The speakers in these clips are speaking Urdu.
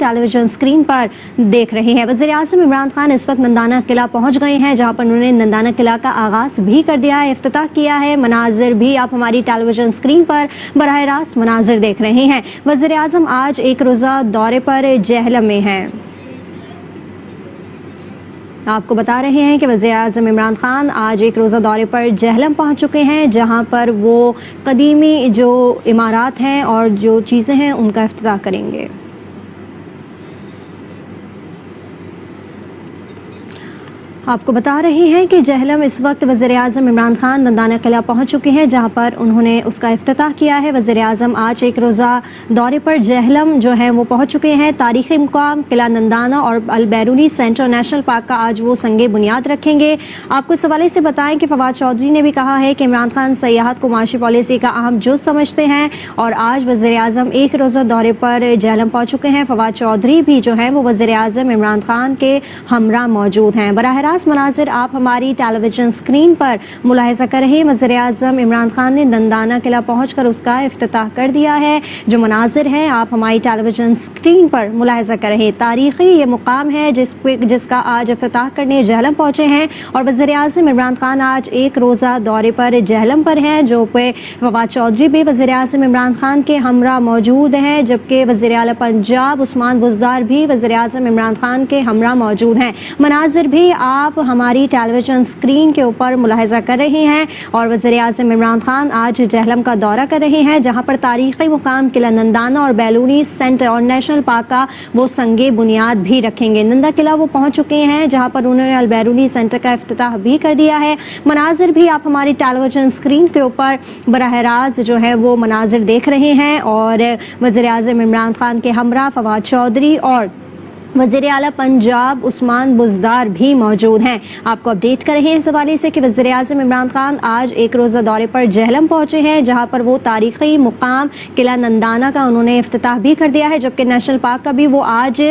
ٹیلی ویژن اسکرین پر دیکھ رہے ہیں۔ وزیر اعظم عمران خان اس وقت نندانہ قلعہ پہنچ گئے ہیں، جہاں پر انہوں نے نندانہ قلعہ کا آغاز بھی کر دیا ہے، افتتاح کیا ہے۔ مناظر بھی آپ ہماری ٹیلی ویژن اسکرین پر براہ راست مناظر دیکھ رہے ہیں۔ وزیر اعظم آج ایک روزہ دورے پر جہلم میں ہیں۔ آپ کو بتا رہے ہیں کہ وزیر اعظم عمران خان آج ایک روزہ دورے پر جہلم پہنچ چکے ہیں، جہاں پر وہ قدیمی جو عمارات ہیں اور جو چیزیں ہیں ان کا افتتاح کریں گے۔ آپ کو بتا رہے ہیں کہ جہلم اس وقت وزیر اعظم عمران خان نندانہ قلعہ پہنچ چکے ہیں، جہاں پر انہوں نے اس کا افتتاح کیا ہے۔ وزیر اعظم آج ایک روزہ دورے پر جہلم جو ہے وہ پہنچ چکے ہیں۔ تاریخی مقام قلعہ نندانہ اور البیرونی سینٹر نیشنل پارک کا آج وہ سنگ بنیاد رکھیں گے۔ آپ کو اس حوالے سے بتائیں کہ فواد چودھری نے بھی کہا ہے کہ عمران خان سیاحت کو معاشی پالیسی کا اہم جز سمجھتے ہیں، اور آج وزیر اعظم ایک روزہ دورے پر جہلم پہنچ چکے ہیں۔ فواد چودھری بھی جو ہے وہ وزیر اعظم عمران خان کے ہمراہ موجود ہیں۔ براہ راست مناظر آپ ہماری ٹیلی ویژن اسکرین پر ملاحظہ کر رہے ہیں۔ وزیر اعظم عمران خان نے نندانہ قلعہ پہنچ کر اس کا افتتاح کر دیا ہے۔ جو مناظر ہیں آپ ہماری ٹیلی ویژن اسکرین پر ملاحظہ کر رہے ہیں۔ تاریخی یہ مقام ہے جس کا آج افتتاح کرنے جہلم پہنچے ہیں، اور وزیر اعظم عمران خان آج ایک روزہ دورے پر جہلم پر ہیں، جو پہ فواد چودھری بھی وزیر اعظم عمران خان کے ہمراہ موجود ہیں، جبکہ وزیر اعلیٰ پنجاب عثمان بزدار بھی وزیر اعظم عمران خان کے ہمراہ موجود ہیں۔ مناظر بھی آپ ہماری ٹیلی ویژن اسکرین کے اوپر ملاحظہ کر رہے ہیں، اور وزیر اعظم عمران خان آج جہلم کا دورہ کر رہے ہیں، جہاں پر تاریخی مقام قلعہ نندانہ اور بیرونی سینٹر اور نیشنل پارک کا وہ سنگ بنیاد بھی رکھیں گے۔ نندا قلعہ وہ پہنچ چکے ہیں، جہاں پر انہوں نے البیرونی سینٹر کا افتتاح بھی کر دیا ہے۔ مناظر بھی آپ ہماری ٹیلی ویژن اسکرین کے اوپر براہ راست جو ہے وہ مناظر دیکھ رہے ہیں، اور وزیر اعظم عمران خان کے ہمراہ فواد چودھری اور وزیر اعلیٰ پنجاب عثمان بزدار بھی موجود ہیں۔ آپ کو اپڈیٹ کر رہے ہیں اس حوالے سے کہ وزیر اعظم عمران خان آج ایک روزہ دورے پر جہلم پہنچے ہیں، جہاں پر وہ تاریخی مقام قلعہ نندانہ کا انہوں نے افتتاح بھی کر دیا ہے، جبکہ نیشنل پارک کا بھی وہ آج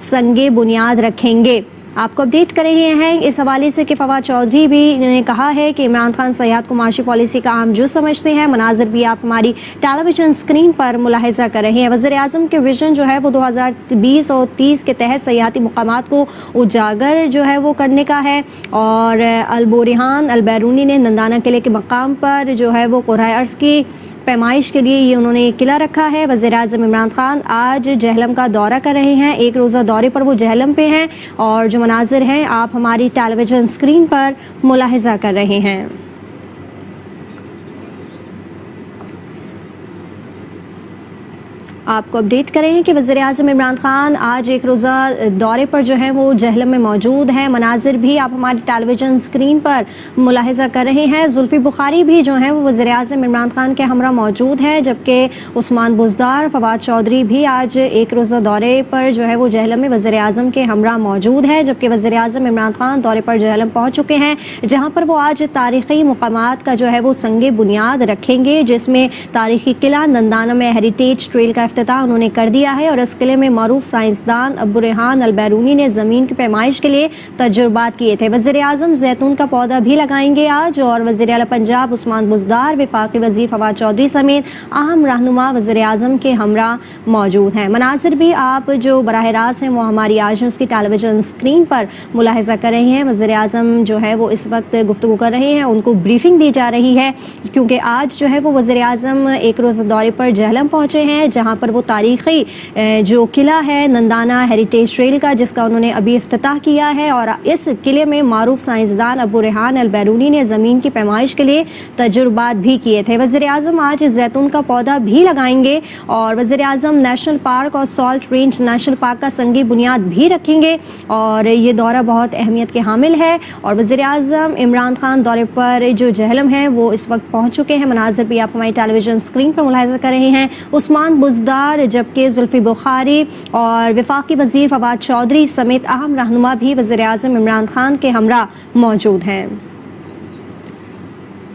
سنگ بنیاد رکھیں گے۔ آپ کو اپڈیٹ کر رہے ہیں اس حوالے سے کہ فواد چودھری بھی نے کہا ہے کہ عمران خان سیاحت کو معاشی پالیسی کا اہم جز سمجھتے ہیں۔ مناظر بھی آپ ہماری ٹیلی ویژن اسکرین پر ملاحظہ کر رہے ہیں۔ وزیر اعظم کے ویژن جو ہے وہ 2020 اور 30 کے تحت سیاحتی مقامات کو اجاگر جو ہے وہ کرنے کا ہے، اور البریحان البیرونی نے نندانہ قلعے کے مقام پر جو ہے وہ قرۂ ارض کی پیمائش کے لیے یہ انہوں نے قلعہ رکھا ہے۔ وزیر اعظم عمران خان آج جہلم کا دورہ کر رہے ہیں، ایک روزہ دورے پر وہ جہلم پہ ہیں، اور جو مناظر ہیں آپ ہماری ٹیلی ویژن اسکرین پر ملاحظہ کر رہے ہیں۔ آپ کو اپڈیٹ کریں کہ وزیر اعظم عمران خان آج ایک روزہ دورے پر جو ہے وہ جہلم میں موجود ہیں۔ مناظر بھی آپ ہماری ٹیلی ویژن اسکرین پر ملاحظہ کر رہے ہیں۔ زلفی بخاری بھی جو ہیں وہ وزیر اعظم عمران خان کے ہمراہ موجود ہیں، جبکہ عثمان بزدار فواد چودھری بھی آج ایک روزہ دورے پر جو ہے وہ جہلم میں وزیر اعظم کے ہمراہ موجود ہیں، جبکہ وزیر اعظم عمران خان دورے پر جہلم پہنچ چکے ہیں، جہاں پر وہ آج تاریخی مقامات کا جو ہے وہ سنگ بنیاد رکھیں گے، جس میں تاریخی قلعہ نندانہ میں ہیریٹیج ٹریل کا افتتاح انہوں نے کر دیا ہے، اور اس قلعے میں معروف سائنسدان عبدالرحمن البیرونی نے زمین کی پیمائش کے لیے تجربات کیے تھے۔ وزیر اعظم زیتون کا پودا بھی لگائیں گے آج، اور وزیر اعلیٰ پنجاب عثمان بزدار، وفاقی وزیر فواد چودھری سمیت اہم رہنما وزیر اعظم کے ہمراہ موجود ہیں۔ مناظر بھی آپ جو براہ راست ہیں وہ ہماری آج اس کی ٹیلی ویژن اسکرین پر ملاحظہ کر رہے ہیں۔ وزیر اعظم جو ہے وہ اس وقت گفتگو کر رہے ہیں، ان کو بریفنگ دی جا رہی ہے، کیونکہ آج جو ہے وہ وزیر اعظم ایک روزہ دورے پر جہلم پہنچے ہیں، جہاں پر وہ تاریخی جو قلعہ ہے نندانہ ہیریٹیج ٹریل کا، جس کا انہوں نے ابھی افتتاح کیا ہے، اور اس قلعے میں معروف سائنسدان عبدالرحمن البیرونی نے زمین کی پیمائش کے لیے تجربات بھی کیے تھے۔ وزیر اعظم آج زیتون کا پودا بھی لگائیں گے، اور وزیر اعظم نیشنل پارک اور سالٹ رینج نیشنل پارک کا سنگ بنیاد بھی رکھیں گے، اور یہ دورہ بہت اہمیت کے حامل ہے۔ اور وزیر اعظم عمران خان دورے پر جو جہلم ہے وہ اس وقت پہنچ چکے ہیں۔ مناظر بھی آپ ہماری ٹیلی ویژن اسکرین پر ملاحظہ کر رہے ہیں۔ عثمان بزدار، جبکہ زلفی بخاری اور وفاقی وزیر فواد چودھری سمیت اہم رہنما بھی وزیر اعظم عمران خان کے ہمراہ موجود ہیں۔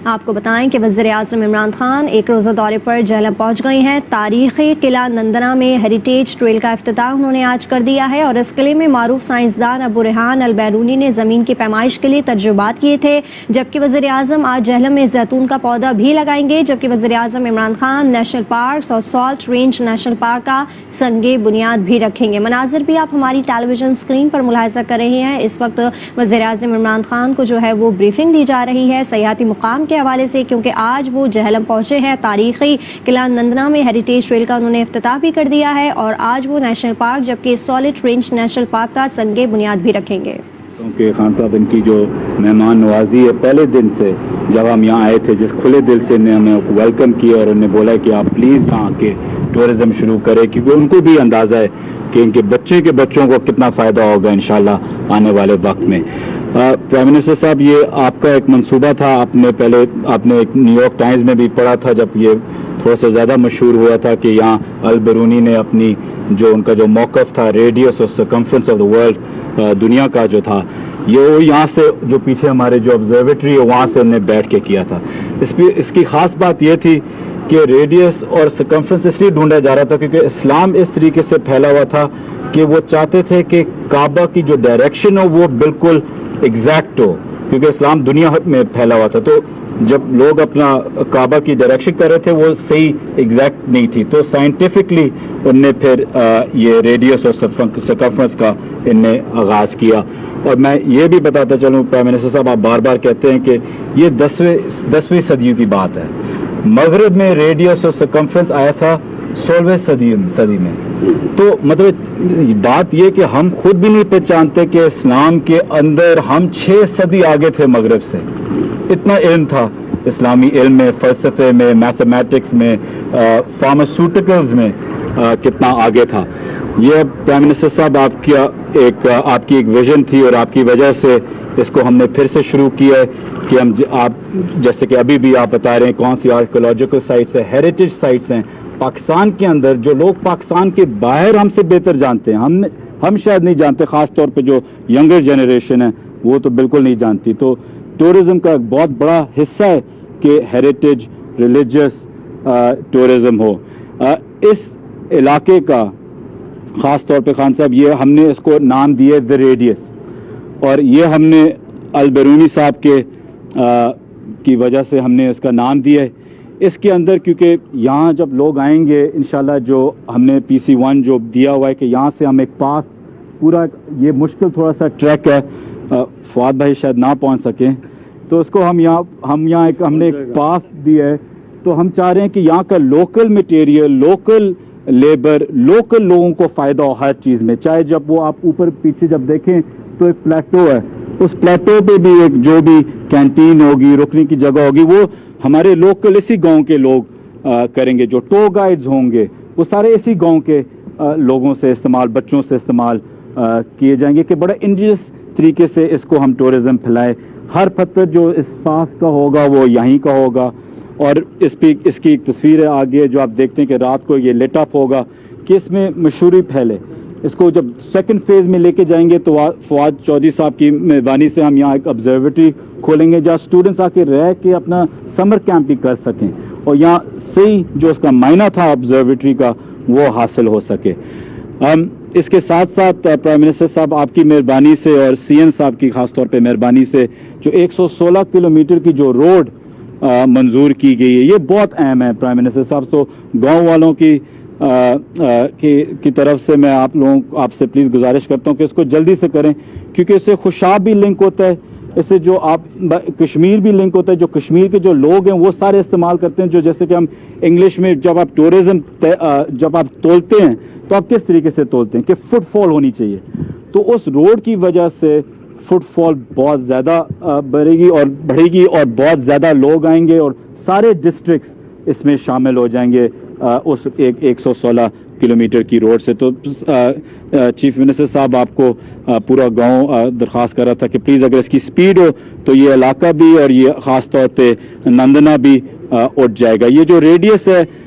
آپ کو بتائیں کہ وزیر اعظم عمران خان ایک روزہ دورے پر جہلم پہنچ گئے ہیں. تاریخی قلعہ نندنا میں ہیریٹیج ٹریل کا افتتاح انہوں نے آج کر دیا ہے اور اس قلعے میں معروف سائنسدان ابو ریحان البیرونی نے زمین کی پیمائش کے لیے تجربات کیے تھے. جبکہ وزیر اعظم آج جہلم میں زیتون کا پودا بھی لگائیں گے. جبکہ وزیر اعظم عمران خان نیشنل پارکس اور سالٹ رینج نیشنل پارک کا سنگ بنیاد بھی رکھیں گے. مناظر بھی آپ ہماری ٹیلی ویژن اسکرین پر ملاحظہ کر رہے ہیں. اس وقت وزیر اعظم عمران خان کو جو ہے وہ بریفنگ دی جا رہی ہے سیاحتی مقام کے حوالے سے, کیونکہ آج وہ جہلم پہنچے ہیں. تاریخی قلعہ نندنا میں ہیریٹیج ٹریل کا انہوں نے افتتاح بھی کر دیا ہے اور آج وہ نیشنل پارک جبکہ سالٹ رینج نیشنل پارک کا سنگ بنیاد بھی رکھیں گے. کیونکہ خان صاحب ان کی جو مہمان نوازی ہے پہلے دن سے جب ہم یہاں آئے تھے, جس کھلے دل سے نے ہمیں ویلکم کیا اور انہوں نے بولا کہ آپ پلیز یہاں کے ٹورزم شروع کریں, کیونکہ ان کو بھی اندازہ ہے کہ ان کے بچوں کو کتنا فائدہ ہوگا انشاءاللہ آنے والے وقت میں. پرائم منسٹر صاحب, یہ آپ کا ایک منصوبہ تھا, آپ نے ایک نیو یارک ٹائمز میں بھی پڑھا تھا جب یہ تھوڑا سا زیادہ مشہور ہوا تھا کہ یہاں البرونی نے اپنی ان کا جو موقف تھا ریڈیس اور سرکمفرنس آف دا ورلڈ, دنیا کا جو تھا, یہ یہاں سے جو پیچھے ہمارے جو آبزرویٹری ہے وہاں سے انہیں بیٹھ کے کیا تھا. اس کی خاص بات یہ تھی کہ ریڈیس اور سرکمفرنس اس لیے ڈھونڈا جا رہا تھا کیونکہ اسلام اس طریقے سے پھیلا ہوا تھا کہ وہ چاہتے تھے کہ کعبہ کی جو ڈائریکشن ہو وہ بالکل ایگزیکٹ ہو, کیونکہ اسلام دنیا میں پھیلا ہوا تھا. تو جب لوگ اپنا کعبہ کی ڈائریکشن کر رہے تھے وہ صحیح ایگزیکٹ نہیں تھی, تو سائنٹیفکلی ان نے پھر یہ ریڈیس اور سرکمفرنس کا ان نے آغاز کیا. اور میں یہ بھی بتاتا چلوں پرائم منسٹر صاحب, آپ بار بار کہتے ہیں کہ یہ 10ویں صدی کی بات ہے. مغرب میں ریڈیس اور سرکمفرنس آیا تھا 16ویں صدی میں. تو مطلب بات یہ کہ ہم خود بھی نہیں پہچانتے کہ اسلام کے اندر ہم 6 صدی آگے تھے مغرب سے. اتنا علم تھا اسلامی علم میں, فلسفے میں, میتھمیٹکس میں, فارماسیوٹیکلز میں کتنا آگے تھا. یہ پرائم منسٹر صاحب آپ کی ایک ویژن تھی اور آپ کی وجہ سے اس کو ہم نے پھر سے شروع کیا ہے کہ آپ جیسے کہ ابھی بھی آپ بتا رہے ہیں کون سی آرکیولوجیکل سائٹس ہیں, ہیریٹیج سائٹس ہیں پاکستان کے اندر, جو لوگ پاکستان کے باہر ہم سے بہتر جانتے ہیں. ہم شاید نہیں جانتے, خاص طور پہ جو ینگر جنریشن ہے وہ تو بالکل نہیں جانتی. تو ٹورزم کا ایک بہت بڑا حصہ ہے کہ ہیریٹیج ریلیجس ٹورزم ہو. اس علاقے کا خاص طور پہ خان صاحب یہ ہم نے اس کو نام دیا دی ریڈیس, اور یہ ہم نے البیرونی صاحب کی وجہ سے ہم نے اس کا نام دیا ہے. اس کے اندر کیونکہ یہاں جب لوگ آئیں گے انشاءاللہ, جو ہم نے PC1 جو دیا ہوا ہے کہ یہاں سے ہم ایک پاس پورا, یہ مشکل تھوڑا سا ٹریک ہے, فواد بھائی شاید نہ پہنچ سکیں, تو اس کو ہم نے ایک پاس دیا ہے. تو ہم چاہ رہے ہیں کہ یہاں کا local material, local labour, local لوگوں کو فائدہ ہو ہر چیز میں. چاہے جب وہ آپ اوپر پیچھے جب دیکھیں تو ایک پلیٹو ہے, اس پلیٹو پہ بھی ایک جو بھی کینٹین ہوگی, رکنے کی جگہ ہوگی, وہ ہمارے لوکل اسی گاؤں کے لوگ کریں گے. جو ٹور گائیڈز ہوں گے وہ سارے اسی گاؤں کے لوگوں سے استعمال, بچوں سے استعمال کیے جائیں گے کہ بڑا انڈیجس طریقے سے اس کو ہم ٹورزم پھیلائیں. ہر پتھر جو اس پاس کا ہوگا وہ یہیں کا ہوگا, اور اس کی ایک تصویر ہے آگے جو آپ دیکھتے ہیں کہ رات کو یہ لٹ اپ ہوگا کہ اس میں مشہوری پھیلے. اس کو جب سیکنڈ فیز میں لے کے جائیں گے تو فواد چودھری صاحب کی مہربانی سے ہم یہاں ایک آبزرویٹری کھولیں گے جہاں اسٹوڈنٹس آ کے رہ کے اپنا سمر کیمپ بھی کر سکیں, اور یہاں صحیح جو اس کا معنی تھا آبزرویٹری کا وہ حاصل ہو سکے. اس کے ساتھ ساتھ پرائم منسٹر صاحب آپ کی مہربانی سے اور CN صاحب کی خاص طور پہ مہربانی سے جو 116 کلومیٹر کی جو روڈ منظور کی گئی ہے یہ بہت اہم ہے پرائم منسٹر صاحب. تو گاؤں والوں کی طرف سے میں آپ سے پلیز گزارش کرتا ہوں کہ اس کو جلدی سے کریں, کیونکہ اس سے خوشاب بھی لنک ہوتا ہے, اس سے جو آپ کشمیر بھی لنک ہوتا ہے, جو کشمیر کے جو لوگ ہیں وہ سارے استعمال کرتے ہیں. جو جیسے کہ ہم انگلش میں جب آپ ٹورزم جب آپ تولتے ہیں تو آپ کس طریقے سے تولتے ہیں کہ فٹ فال ہونی چاہیے. تو اس روڈ کی وجہ سے فٹ فال بہت زیادہ بڑھے گی اور بہت زیادہ لوگ آئیں گے اور سارے ڈسٹرکٹس اس میں شامل ہو جائیں گے اس 116 کلومیٹر کی روڈ سے. تو چیف منسٹر صاحب آپ کو پورا گاؤں درخواست کر رہا تھا کہ پلیز اگر اس کی سپیڈ ہو تو یہ علاقہ بھی اور یہ خاص طور پہ نندنا بھی اٹھ جائے گا. یہ جو ریڈیس ہے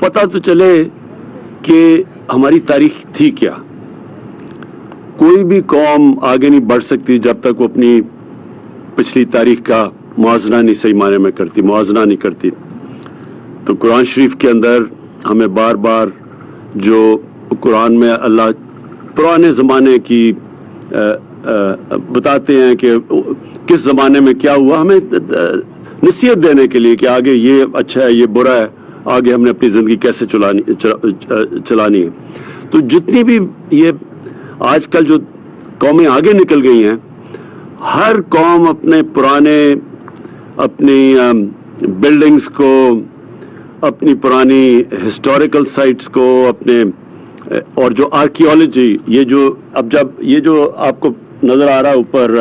پتہ تو چلے کہ ہماری تاریخ تھی کیا. کوئی بھی قوم آگے نہیں بڑھ سکتی جب تک وہ اپنی پچھلی تاریخ کا موازنہ نہیں صحیح معنی میں کرتی, موازنہ نہیں کرتی. تو قرآن شریف کے اندر ہمیں بار بار جو قرآن میں اللہ پرانے زمانے کی بتاتے ہیں کہ کس زمانے میں کیا ہوا, ہمیں نصیحت دینے کے لیے کہ آگے یہ اچھا ہے یہ برا ہے, آگے ہم نے اپنی زندگی کیسے چلانی ہے. تو جتنی بھی یہ آج کل جو قومیں آگے نکل گئی ہیں, ہر قوم اپنے پرانے اپنی بلڈنگز کو, اپنی پرانی ہسٹوریکل سائٹس کو, اپنے اور جو آرکیالوجی, یہ جو اب جب یہ جو آپ کو نظر آ رہا ہے اوپر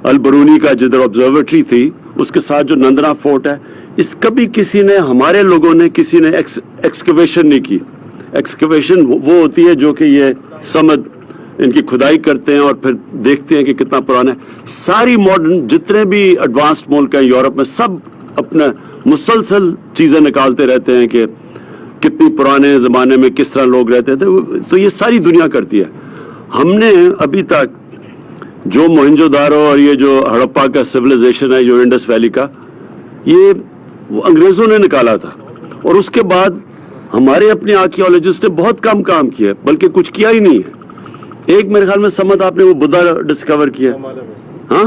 البرونی کا جدھر آبزرویٹری تھی, اس کے ساتھ جو نندنا فورٹ ہے, اس کبھی کسی نے, ہمارے لوگوں نے کسی نے ایکسکیویشن نہیں کی. ایکسکیویشن وہ ہوتی ہے جو کہ یہ سمجھ ان کی کھدائی کرتے ہیں اور پھر دیکھتے ہیں کہ کتنا پرانا ہے. ساری ماڈرن جتنے بھی ایڈوانسڈ ملک ہیں یورپ میں, سب اپنا مسلسل چیزیں نکالتے رہتے ہیں کہ کتنی پرانے زمانے میں کس طرح لوگ رہتے تھے. تو یہ ساری دنیا کرتی ہے. ہم نے ابھی تک جو موہنجو دارو اور یہ جو ہڑپا کا سویلائزیشن ہے, جو انڈس ویلی کا, یہ وہ انگریزوں نے نکالا تھا. اور اس کے بعد ہمارے اپنے آرکیالوجسٹ نے بہت کم کام کیا, بلکہ کچھ کیا ہی نہیں ہے. ایک میرے خیال میں سمت آپ نے وہ بدھا ڈسکور کیا, ہاں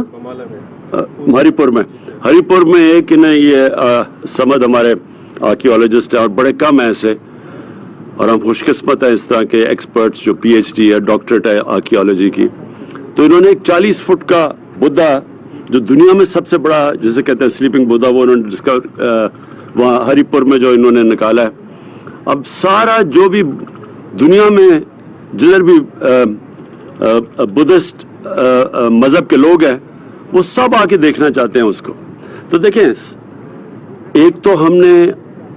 ہری پور میں. ہری پور میں ایک یہ سمت ہمارے آرکیالوجسٹ ہیں, اور بڑے کم ایسے, اور ہم خوش قسمت ہیں اس طرح کے ایکسپرٹس جو پی ایچ ڈی ہے, ڈاکٹریٹ ہے آرکیالوجی کی. تو انہوں نے ایک 40 فٹ کا بدھا جو دنیا میں سب سے بڑا جسے کہتے ہیں سلیپنگ بدھا, وہ انہوں نے ڈسکور وہاں ہری پور میں جو انہوں نے نکالا ہے. اب سارا جو بھی دنیا میں جدھر بھی بدھسٹ مذہب کے لوگ ہیں, وہ سب آ کے دیکھنا چاہتے ہیں اس کو. تو دیکھیں, ایک تو ہم نے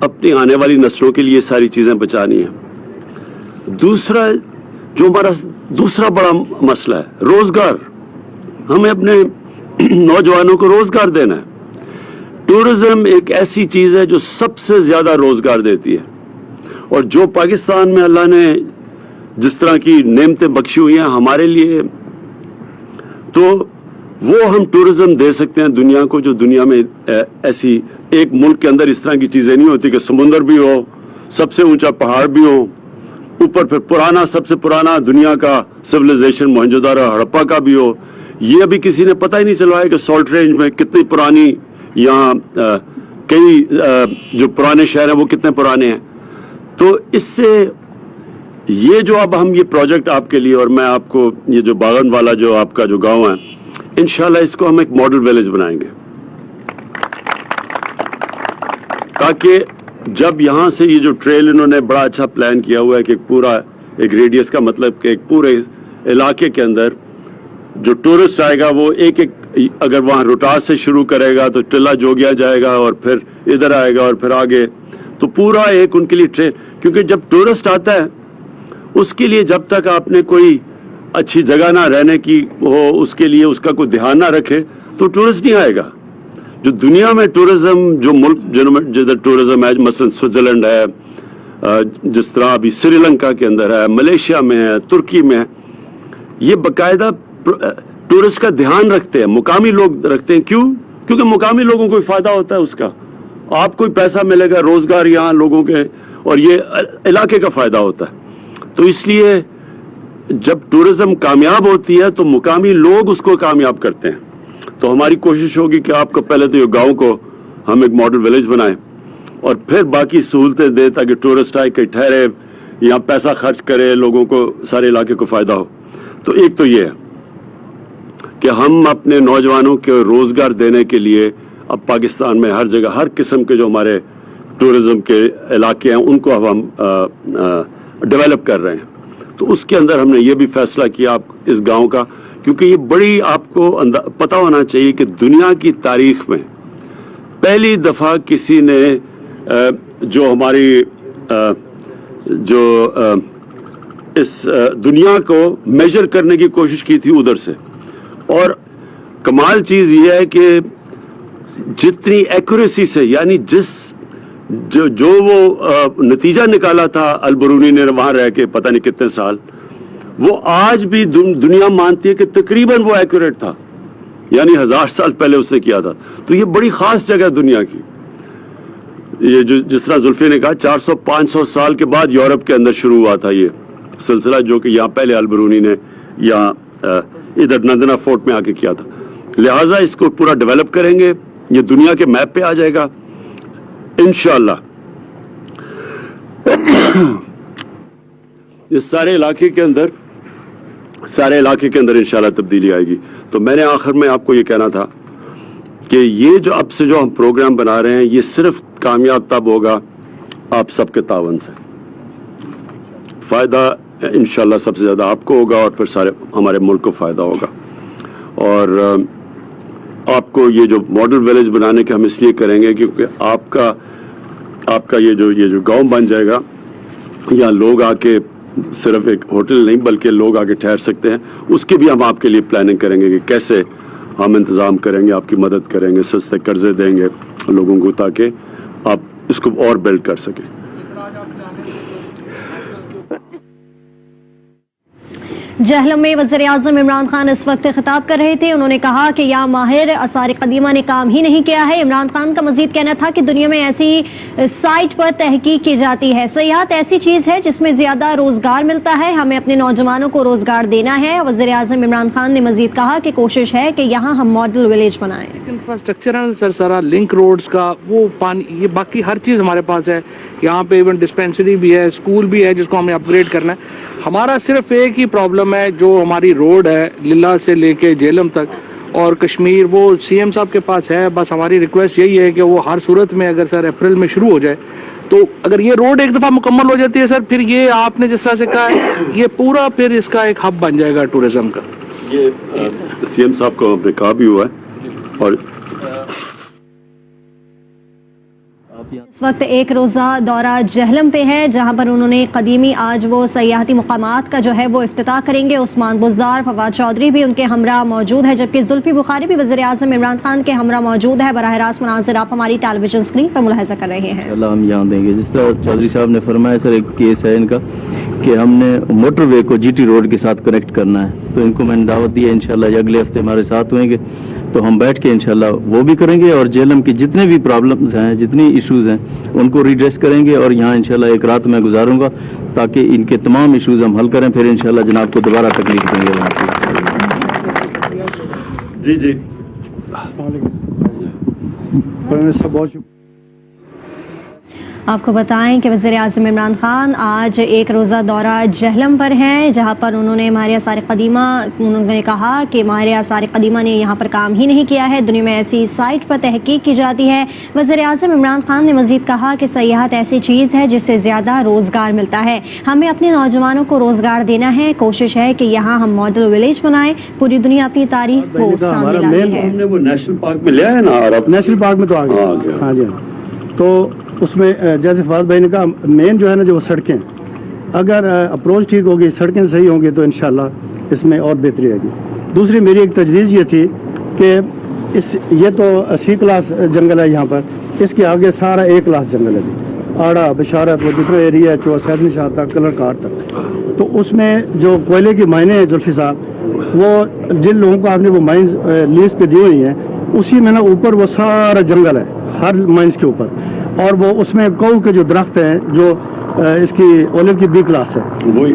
اپنی آنے والی نسلوں کے لیے ساری چیزیں بچانی ہیں. دوسرا جو ہمارا دوسرا بڑا مسئلہ ہے روزگار. ہمیں اپنے نوجوانوں کو روزگار دینا ہے. ٹورزم ایک ایسی چیز ہے جو سب سے زیادہ روزگار دیتی ہے, اور جو پاکستان میں اللہ نے جس طرح کی نعمتیں بخشی ہوئی ہیں ہمارے لیے, تو وہ ہم ٹورزم دے سکتے ہیں دنیا کو, جو دنیا میں ایسی ایک ملک کے اندر اس طرح کی چیزیں نہیں ہوتی کہ سمندر بھی ہو, سب سے اونچا پہاڑ بھی ہو, اوپر پھر پرانا سب سے پرانا دنیا کا سویلائزیشن موہنجو دارو ہڑپا کا بھی ہو. یہ ابھی کسی نے پتہ ہی نہیں چلوایا کہ سالٹ رینج میں کتنی پرانی, یہاں کئی جو پرانے شہر ہیں وہ کتنے پرانے ہیں. تو اس سے یہ جو اب ہم یہ پروجیکٹ آپ کے لیے, اور میں آپ کو یہ جو باغن والا جو آپ کا جو گاؤں ہے, انشاءاللہ اس کو ہم ایک ماڈل ویلیج بنائیں گے, تاکہ جب یہاں سے یہ جو ٹریل انہوں نے بڑا اچھا پلان کیا ہوا ہے کہ پورا ایک ریڈیس کا مطلب کہ ایک پورے علاقے کے اندر جو ٹورسٹ آئے گا وہ ایک اگر وہاں روٹاس سے شروع کرے گا تو ٹلہ جوگیا جائے گا, اور پھر ادھر آئے گا, اور پھر آگے, تو پورا ایک ان کے لیے ٹرین. کیونکہ جب ٹورسٹ آتا ہے اس کے لیے جب تک آپ نے کوئی اچھی جگہ نہ رہنے کی ہو, اس کے لیے اس کا کوئی دھیان نہ رکھے, تو ٹورسٹ نہیں آئے گا. جو دنیا میں ٹورزم, جو ملک جدھر ٹورزم ہے, مثلا سوئٹزرلینڈ ہے, جس طرح ابھی سری لنکا کے اندر ہے, ملیشیا میں ہے, ترکی میں ہے, یہ باقاعدہ ٹورسٹ کا دھیان رکھتے ہیں, مقامی لوگ رکھتے ہیں. کیوں؟ کیونکہ مقامی لوگوں کو فائدہ ہوتا ہے اس کا, آپ کو پیسہ ملے گا, روزگار یہاں لوگوں کے, اور یہ علاقے کا فائدہ ہوتا ہے. تو اس لیے جب ٹورزم کامیاب ہوتی ہے تو مقامی لوگ اس کو کامیاب کرتے ہیں. تو ہماری کوشش ہوگی کہ آپ کو پہلے تو یہ گاؤں کو ہم ایک ماڈل ویلیج بنائیں, اور پھر باقی سہولتیں دیں تاکہ ٹورسٹ آئے, کہ ٹھہرے, یہاں پیسہ خرچ کرے, لوگوں کو سارے علاقے کو فائدہ ہو. تو ایک تو یہ ہے کہ ہم اپنے نوجوانوں کے روزگار دینے کے لیے اب پاکستان میں ہر جگہ ہر قسم کے جو ہمارے ٹورزم کے علاقے ہیں ان کو اب ہم ڈیولپ کر رہے ہیں. تو اس کے اندر ہم نے یہ بھی فیصلہ کیا آپ اس گاؤں کا, کیونکہ یہ بڑی آپ کو پتہ ہونا چاہیے کہ دنیا کی تاریخ میں پہلی دفعہ کسی نے جو ہماری جو اس دنیا کو میجر کرنے کی کوشش کی تھی ادھر سے. اور کمال چیز یہ ہے کہ جتنی ایکوریسی سے, یعنی جس جو وہ نتیجہ نکالا تھا البرونی نے وہاں رہ کے پتہ نہیں کتنے سال، وہ آج بھی دنیا مانتی ہے کہ تقریباً وہ ایکوریٹ تھا، یعنی 1000 سال پہلے اس نے کیا تھا. تو یہ بڑی خاص جگہ دنیا کی. یہ جس طرح زلفی نے کہا 400-500 سال کے بعد یورپ کے اندر شروع ہوا تھا یہ سلسلہ، جو کہ یہاں پہلے البرونی نے یہاں ادھر نندنا فورٹ میں آ کے کیا تھا. لہٰذا اس کو پورا ڈیولپ کریں گے، یہ دنیا کے میپ پہ آ جائے گا انشاءاللہ. اس سارے علاقے کے اندر انشاءاللہ تبدیلی آئے گی. تو میں نے آخر میں آپ کو یہ کہنا تھا کہ یہ جو اب سے جو ہم پروگرام بنا رہے ہیں یہ صرف کامیاب تب ہوگا آپ سب کے تعاون سے. فائدہ انشاءاللہ سب سے زیادہ آپ کو ہوگا اور پھر سارے ہمارے ملک کو فائدہ ہوگا. اور آپ کو یہ جو ماڈل ویلیج بنانے کے ہم اس لیے کریں گے کیونکہ آپ کا یہ جو گاؤں بن جائے گا، یہاں لوگ آ کے صرف ایک ہوٹل نہیں بلکہ لوگ آ کے ٹھہر سکتے ہیں. اس کی بھی ہم آپ کے لیے پلاننگ کریں گے کہ کیسے ہم انتظام کریں گے، آپ کی مدد کریں گے، سستے قرضے دیں گے لوگوں کو تاکہ آپ اس کو اور بلڈ کر سکیں. جہلم میں وزیر اعظم عمران خان اس وقت خطاب کر رہے تھے. انہوں نے کہا کہ یہاں ماہر آثار قدیمہ نے کام ہی نہیں کیا ہے. عمران خان کا مزید کہنا تھا کہ دنیا میں ایسی سائٹ پر تحقیق کی جاتی ہے. سیاحت ایسی چیز ہے جس میں زیادہ روزگار ملتا ہے، ہمیں اپنے نوجوانوں کو روزگار دینا ہے. وزیر اعظم عمران خان نے مزید کہا کہ کوشش ہے کہ یہاں ہم ماڈل ولیج بنائیں. انفراسٹرکچر ہے سر، سارا لنک روڈز کا، وہ پانی، یہ باقی ہر چیز ہمارے پاس ہے. یہاں پہ ایون ڈسپینسری بھی ہے، اسکول بھی ہے جس کو ہمیں اپ گریڈ کرنا ہے. ہمارا صرف ایک ہی پرابلم ہے، جو ہماری روڈ ہے للہ سے لے کے جہلم تک اور کشمیر، وہ سی ایم صاحب کے پاس ہے. بس ہماری ریکویسٹ یہی ہے کہ وہ ہر صورت میں اگر سر اپریل میں شروع ہو جائے تو اگر یہ روڈ ایک دفعہ مکمل ہو جاتی ہے سر، پھر یہ آپ نے جس طرح سے کہا ہے یہ پورا پھر اس کا ایک ہب بن جائے گا ٹورزم کا. یہ سی ایم صاحب کو کہا بھی ہوا ہے. اور اس وقت ایک روزہ دورہ جہلم پہ ہے جہاں پر انہوں نے قدیمی آج وہ سیاحتی مقامات کا جو ہے وہ افتتاح کریں گے. عثمان بزدار، فواد چودھری بھی ان کے ہمراہ موجود ہے، جبکہ زلفی بخاری بھی وزیر اعظم عمران خان کے ہمراہ موجود ہے. براہ راست مناظر آپ ہماری ٹیلی ویژن اسکرین پر ملاحظہ کر رہے ہیں. اللہ ہم یہاں دیں گے. جس طرح چودھری صاحب نے فرمایا سر، ایک کیس ہے ان کا کہ ہم نے موٹر وے کو جی ٹی روڈ کے ساتھ کنیکٹ کرنا ہے، تو ان کو میں نے دعوت دی ہے انشاءاللہ یہ اگلے ہفتے ہمارے ساتھ ہوئیں گے تو ہم بیٹھ کے انشاءاللہ وہ بھی کریں گے اور جہلم کی جتنے بھی پرابلمز ہیں، جتنی ایشوز ہیں ان کو ریڈریس کریں گے. اور یہاں انشاءاللہ ایک رات میں گزاروں گا تاکہ ان کے تمام ایشوز ہم حل کریں، پھر انشاءاللہ جناب کو دوبارہ تکلیف دیں گے. جی آپ کو بتائیں کہ وزیر اعظم عمران خان آج ایک روزہ دورہ جہلم پر ہیں جہاں پر انہوں نے ماہر آثار قدیمہ، انہوں نے کہا کہ ماہر آثار قدیمہ نے یہاں پر کام ہی نہیں کیا ہے، دنیا میں ایسی سائٹ پر تحقیق کی جاتی ہے. وزیر اعظم عمران خان نے مزید کہا کہ سیاحت ایسی چیز ہے جس سے زیادہ روزگار ملتا ہے، ہمیں اپنے نوجوانوں کو روزگار دینا ہے. کوشش ہے کہ یہاں ہم ماڈل ولیج بنائیں. پوری دنیا اپنی تاریخ کو سامنے لاتی ہے. ہم نے وہ نیشنل پارک میں لیا ہے نا، اور نیشنل پارک میں تو آ گیا. ہاں جی، تو اس میں جیسے فواد بھائی نے کہا مین جو ہے نا جو وہ سڑکیں، اگر اپروچ ٹھیک ہوگی، سڑکیں صحیح ہوں گی تو انشاءاللہ اس میں اور بہتری آئے گی. دوسری میری ایک تجویز یہ تھی کہ یہ تو سی کلاس جنگل ہے یہاں پر، اس کے آگے سارا اے کلاس جنگل ہے، آڑا، بشارت، وہ جتنا ایریا ہے سید نشاہ تک، کلر کاٹ تک. تو اس میں جو کوئلے کی مائنیں ہیں زلفی صاحب، وہ جن لوگوں کو آپ نے وہ مائنز لیز پہ دی ہوئی ہیں اسی میں نا اوپر وہ سارا جنگل ہے ہر مائنز کے اوپر، اور وہ اس میں کو کے جو درخت ہیں جو اس کی اولیو کی بی کلاس ہے،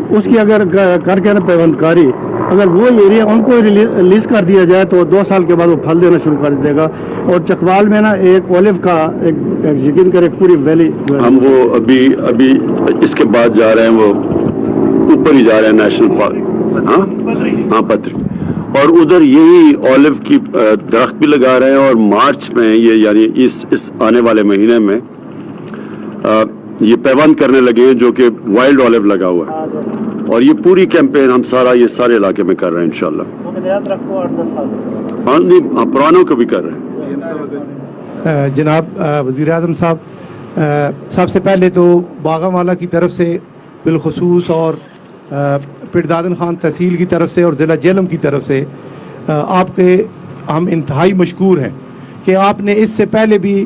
اس کی اگر کر کے نا پیوند کاری، اگر وہ ایریا ان کو لیز کر دیا جائے تو 2 سال کے بعد وہ پھل دینا شروع کر دے گا. اور چکوال میں نا ایک اولیو کا ایک یقین کرے پوری ویلی. ہم وہ ابھی اس کے بعد جا رہے ہیں، وہ اوپر ہی جا رہے ہیں نیشنل پارک، ہاں پتری، اور ادھر یہی اولیو کی درخت بھی لگا رہے ہیں. اور مارچ میں یہ یعنی اس آنے والے مہینے میں یہ پیوند کرنے لگے ہیں جو کہ وائلڈ اولیو لگا ہوا ہے. اور یہ پوری کیمپین ہم یہ سارے علاقے میں کر رہے ہیں انشاءاللہ. ہاں نہیں، پرانوں کو بھی کر رہے ہیں. جناب وزیر اعظم صاحب، سب سے پہلے تو باغا والا کی طرف سے بالخصوص اور پردادن خان تحصیل کی طرف سے اور ضلع جہلم کی طرف سے آپ کے ہم انتہائی مشکور ہیں کہ آپ نے اس سے پہلے بھی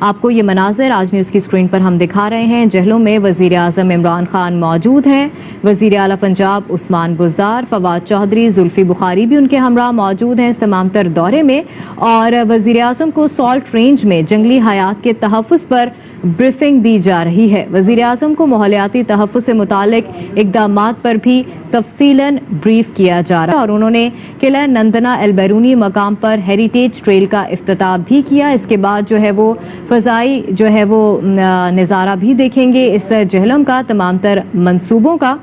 آپ کو یہ مناظر آج نیوز کی اسکرین پر ہم دکھا رہے ہیں. جہلم میں وزیر اعظم عمران خان موجود ہیں. وزیر اعلیٰ پنجاب عثمان بزدار, فواد چودھری, زلفی بخاری بھی ان کے ہمراہ موجود ہیں اس تمام تر دورے میں. اور وزیر اعظم کو سالٹ رینج میں جنگلی حیات کے تحفظ پر بریفنگ دی جا رہی ہے. وزیر اعظم کو ماحولیاتی تحفظ سے متعلق اقدامات پر بھی تفصیلاً بریف کیا جا رہا ہے. اور انہوں نے قلعہ نندنا البیرونی مقام پر ہیریٹیج ٹریل کا افتتاح بھی کیا. اس کے بعد جو ہے وہ فضائی جو ہے وہ نظارہ بھی دیکھیں گے اس جہلم کا تمام تر منصوبوں کا.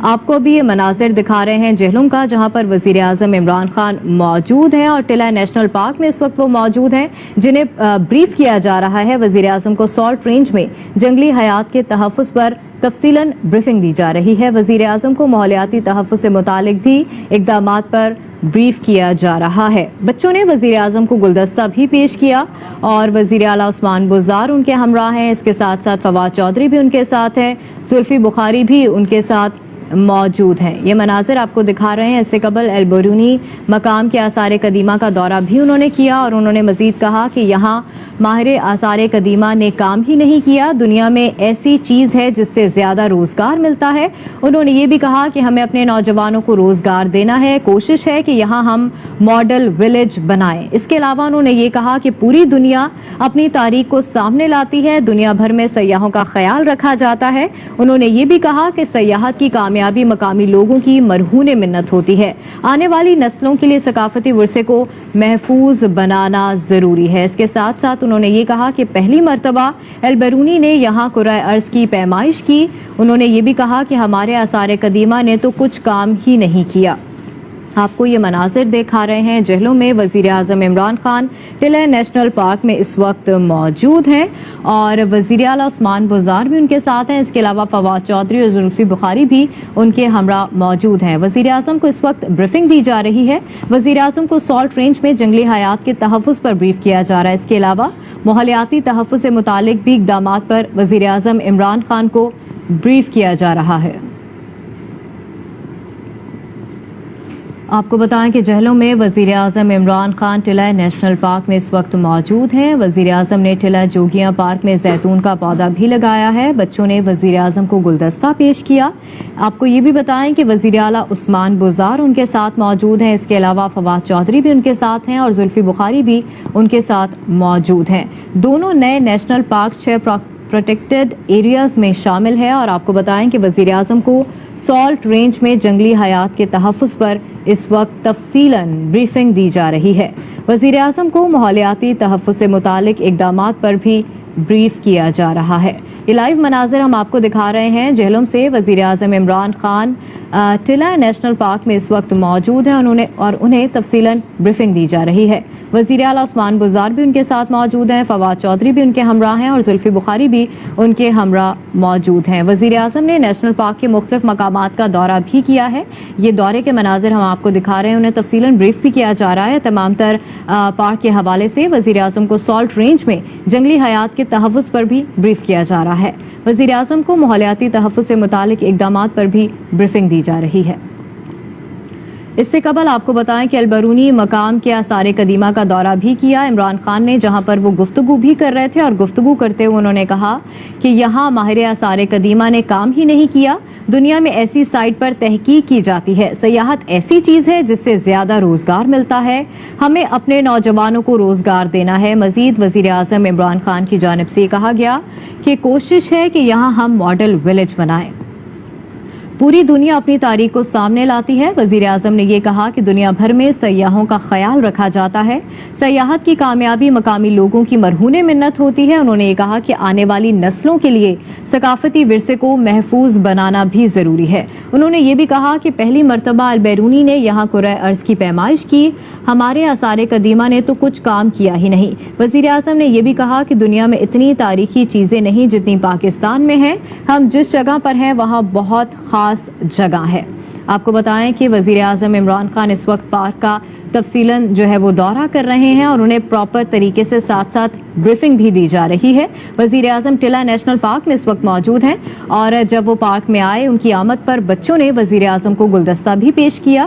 آپ کو بھی یہ مناظر دکھا رہے ہیں جہلم کا, جہاں پر وزیر اعظم عمران خان موجود ہیں اور ٹلہ نیشنل پارک میں اس وقت وہ موجود ہیں, جنہیں بریف کیا جا رہا ہے. وزیر اعظم کو سالٹ رینج میں جنگلی حیات کے تحفظ پر تفصیلاً بریفنگ دی جا رہی ہے. وزیر اعظم کو ماحولیاتی تحفظ سے متعلق بھی اقدامات پر بریف کیا جا رہا ہے. بچوں نے وزیر اعظم کو گلدستہ بھی پیش کیا اور وزیر اعلیٰ عثمان بزدار ان کے ہمراہ ہیں. اس کے ساتھ ساتھ فواد چودھری بھی ان کے ساتھ ہیں, زلفی بخاری بھی ان کے ساتھ موجود ہیں. یہ مناظر آپ کو دکھا رہے ہیں. اس سے قبل البیرونی مقام کے آثار قدیمہ کا دورہ بھی انہوں نے کیا اور انہوں نے مزید کہا کہ یہاں ماہر آثار قدیمہ نے کام ہی نہیں کیا, دنیا میں ایسی چیز ہے جس سے زیادہ روزگار ملتا ہے. انہوں نے یہ بھی کہا کہ ہمیں اپنے نوجوانوں کو روزگار دینا ہے, کوشش ہے کہ یہاں ہم ماڈل ولیج بنائیں. اس کے علاوہ انہوں نے یہ کہا کہ پوری دنیا اپنی تاریخ کو سامنے لاتی ہے, دنیا بھر میں سیاحوں کا خیال رکھا جاتا ہے. انہوں نے یہ بھی کہا کہ سیاحت کی کامیابی مقامی لوگوں کی مرہون منت ہوتی ہے, آنے والی نسلوں کے لیے ثقافتی ورثے کو محفوظ بنانا ضروری ہے. اس کے ساتھ ساتھ انہوں نے یہ کہا کہ پہلی مرتبہ البیرونی نے یہاں کرۂ ارض کی پیمائش کی. انہوں نے یہ بھی کہا کہ ہمارے آثار قدیمہ نے تو کچھ کام ہی نہیں کیا. آپ کو یہ مناظر دکھا رہے ہیں جہلم میں وزیر اعظم عمران خان ٹلہ نیشنل پارک میں اس وقت موجود ہیں اور وزیر اعلیٰ عثمان بزدار بھی ان کے ساتھ ہیں. اس کے علاوہ فواد چودھری اور زلفی بخاری بھی ان کے ہمراہ موجود ہیں. وزیر اعظم کو اس وقت بریفنگ دی جا رہی ہے. وزیر اعظم کو سالٹ رینج میں جنگلی حیات کے تحفظ پر بریف کیا جا رہا ہے. اس کے علاوہ ماحولیاتی تحفظ سے متعلق بھی اقدامات پر وزیر اعظم عمران خان کو بریف کیا جا رہا ہے. آپ کو بتائیں کہ جہلم میں وزیر اعظم عمران خان ٹلہ نیشنل پارک میں اس وقت موجود ہیں. وزیر اعظم نے ٹلہ جوگیاں پارک میں زیتون کا پودا بھی لگایا ہے. بچوں نے وزیر اعظم کو گلدستہ پیش کیا. آپ کو یہ بھی بتائیں کہ وزیر اعلیٰ عثمان بزدار ان کے ساتھ موجود ہیں. اس کے علاوہ فواد چودھری بھی ان کے ساتھ ہیں اور زلفی بخاری بھی ان کے ساتھ موجود ہیں. دونوں نئے نیشنل پارک 6 پروٹیکٹڈ ایریاز میں شامل ہے. اور آپ کو بتائیں کہ وزیر اعظم کو سالٹ رینج میں جنگلی حیات کے تحفظ پر اس وقت تفصیلاً بریفنگ دی جا رہی ہے. وزیر اعظم کو ماحولیاتی تحفظ سے متعلق اقدامات پر بھی بریف کیا جا رہا ہے. یہ لائیو مناظر ہم آپ کو دکھا رہے ہیں جہلم سے. وزیر اعظم عمران خان ٹلہ نیشنل پارک میں اس وقت موجود ہیں اور انہیں تفصیلاً بریفنگ دی جا رہی ہے. وزیر اعلیٰ عثمان بزدار بھی ان کے ساتھ موجود ہیں, فواد چودھری بھی ان کے ہمراہ ہیں اور زلفی بخاری بھی ان کے ہمراہ موجود ہیں. وزیر اعظم نے نیشنل پارک کے مختلف مقامات کا دورہ بھی کیا ہے. یہ دورے کے مناظر ہم آپ کو دکھا رہے ہیں, انہیں تفصیلاً بریف بھی کیا جا رہا ہے. تمام تر پارک کے حوالے سے وزیر اعظم کو سالٹ رینج میں جنگلی حیات کے تحفظ پر بھی بریف کیا جا رہا ہے. وزیر اعظم کو ماحولیاتی تحفظ سے متعلق اقدامات پر بھی بریفنگ دی جا رہی ہے. اس سے قبل آپ کو بتائیں کہ البیرونی مقام کے آثار قدیمہ کا دورہ بھی کیا عمران خان نے, جہاں پر وہ گفتگو بھی کر رہے تھے اور گفتگو کرتے ہوئے انہوں نے کہا کہ یہاں ماہر آثار قدیمہ نے کام ہی نہیں کیا, دنیا میں ایسی سائٹ پر تحقیق کی جاتی ہے, سیاحت ایسی چیز ہے جس سے زیادہ روزگار ملتا ہے, ہمیں اپنے نوجوانوں کو روزگار دینا ہے. مزید وزیر اعظم عمران خان کی جانب سے کہا گیا کہ کوشش ہے کہ یہاں ہم ماڈل ولیج بنائیں. پوری دنیا اپنی تاریخ کو سامنے لاتی ہے. وزیر اعظم نے یہ کہا کہ دنیا بھر میں سیاحوں کا خیال رکھا جاتا ہے, سیاحت کی کامیابی مقامی لوگوں کی مرہون منت ہوتی ہے. انہوں نے یہ کہا کہ آنے والی نسلوں کے لیے ثقافتی ورثے کو محفوظ بنانا بھی ضروری ہے. انہوں نے یہ بھی کہا کہ پہلی مرتبہ البیرونی نے یہاں کرۂ ارض کی پیمائش کی, ہمارے آثار قدیمہ نے تو کچھ کام کیا ہی نہیں. وزیر اعظم نے یہ بھی کہا کہ دنیا میں اتنی تاریخی چیزیں نہیں جتنی پاکستان میں ہیں, ہم جس جگہ پر ہیں وہاں بہت خاص جگہ ہے. آپ کو بتائیں کہ وزیر اعظم عمران خان اس وقت پارک کا تفصیلاً جو ہے وہ دورہ کر رہے ہیں اور انہیں پراپر طریقے سے ساتھ ساتھ بریفنگ بھی دی جا رہی ہے. وزیر اعظم ٹلہ نیشنل پارک میں اس وقت موجود ہیں اور جب وہ پارک میں آئے ان کی آمد پر بچوں نے وزیر اعظم کو گلدستہ بھی پیش کیا.